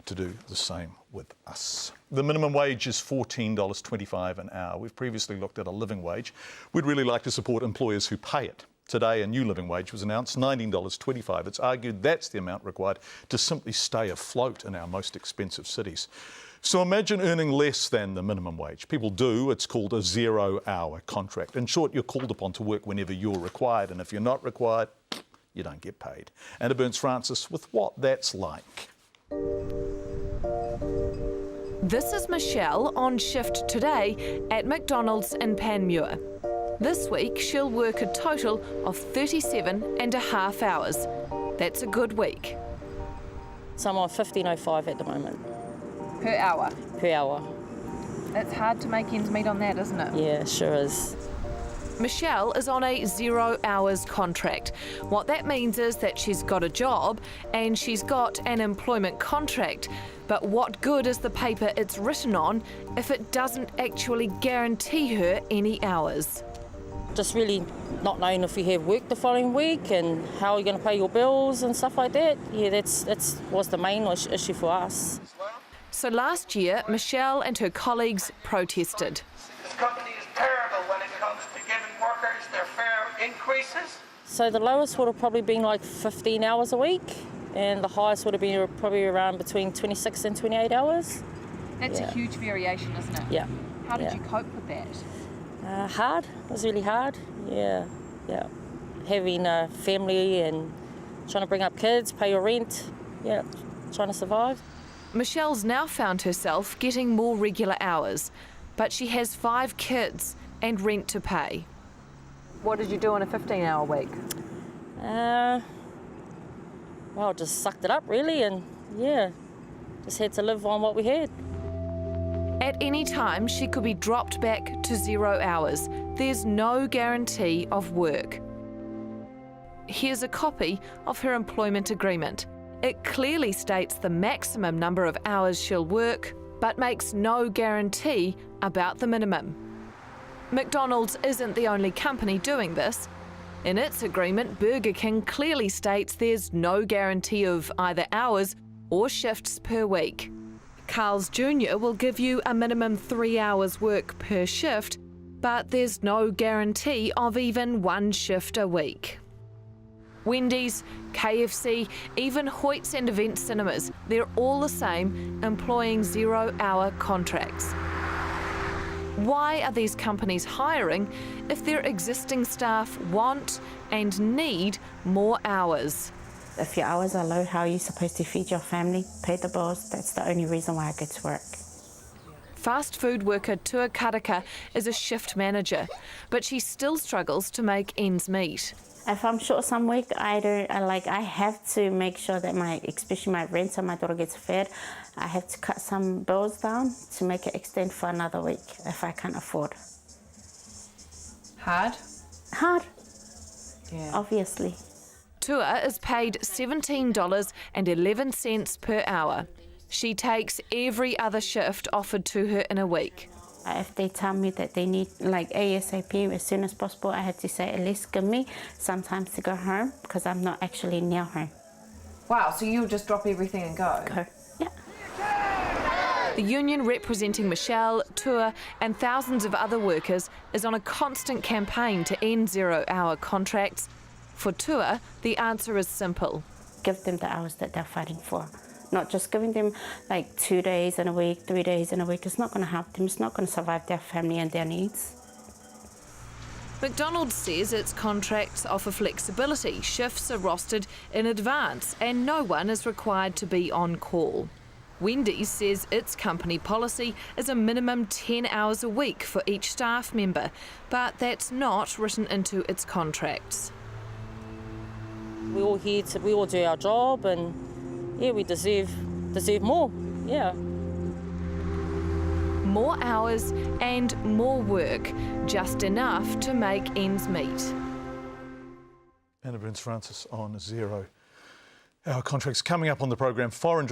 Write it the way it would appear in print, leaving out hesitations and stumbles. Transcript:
to do the same with us. The minimum wage is $14.25 an hour. We've previously looked at a living wage. We'd really like to support employers who pay it. Today, a new living wage was announced, $19.25. It's argued that's the amount required to simply stay afloat in our most expensive cities. So imagine earning less than the minimum wage. People do. It's called a 0-hour contract. In short, you're called upon to work whenever you're required, and if you're not required, you don't get paid. Anna Burns-Francis with what that's like. This is Michelle on shift today at McDonald's in Panmure. This week she'll work a total of 37.5 hours. That's a good week. So I'm on $15.05 at the moment. Per hour? Per hour. It's hard to make ends meet on that, isn't it? Yeah, sure is. Michelle is on a 0 hours contract. What that means is that she's got a job and she's got an employment contract. But what good is the paper it's written on if it doesn't actually guarantee her any hours? Just really not knowing if you have work the following week and how you're going to pay your bills and stuff like that. Yeah, that was the main issue for us. So last year, Michelle and her colleagues protested. This company is terrible when it comes to giving workers their fair increases. So the lowest would have probably been like 15 hours a week, and the highest would have been probably around between 26 and 28 hours. That's a huge variation, isn't it? Yeah. How did you cope with that? Hard. It was really hard. Yeah. Having a family and trying to bring up kids, pay your rent. Yeah, trying to survive. Michelle's now found herself getting more regular hours, but she has 5 kids and rent to pay. What did you do in a 15-hour week? Well, just sucked it up really, and just had to live on what we had. At any time, she could be dropped back to 0 hours. There's no guarantee of work. Here's a copy of her employment agreement. It clearly states the maximum number of hours she'll work, but makes no guarantee about the minimum. McDonald's isn't the only company doing this. In its agreement, Burger King clearly states there's no guarantee of either hours or shifts per week. Carl's Jr. will give you a minimum 3 hours work per shift, but there's no guarantee of even 1 shift a week. Wendy's, KFC, even Hoyts and Event Cinemas, they're all the same, employing 0-hour contracts. Why are these companies hiring if their existing staff want and need more hours? If your hours are low, how are you supposed to feed your family, pay the bills? That's the only reason why I go to work. Fast food worker Tua Karaka is a shift manager, but she still struggles to make ends meet. If I'm short some week, I have to make sure that especially my rent and my daughter gets fed. I have to cut some bills down to make it extend for another week if I can't afford. Hard? Hard. Yeah. Obviously. Tua is paid $17.11 per hour. She takes every other shift offered to her in a week. If they tell me that they need ASAP as soon as possible, I have to say at least give me some time to go home because I'm not actually near home. Wow, so you'll just drop everything and go? Go, yeah. The union representing Michelle, Tua and thousands of other workers is on a constant campaign to end 0-hour contracts. For Tua, the answer is simple. Give them the hours that they're fighting for. Not just giving them 2 days in a week, 3 days in a week. It's not going to help them. It's not going to survive their family and their needs. McDonald's says its contracts offer flexibility. Shifts are rostered in advance and no one is required to be on call. Wendy's says its company policy is a minimum 10 hours a week for each staff member, but that's not written into its contracts. We're all here we all do our job, and we deserve more, More hours and more work, just enough to make ends meet. Anna Burns-Francis on 0-hour contracts. Coming up on the program, foreign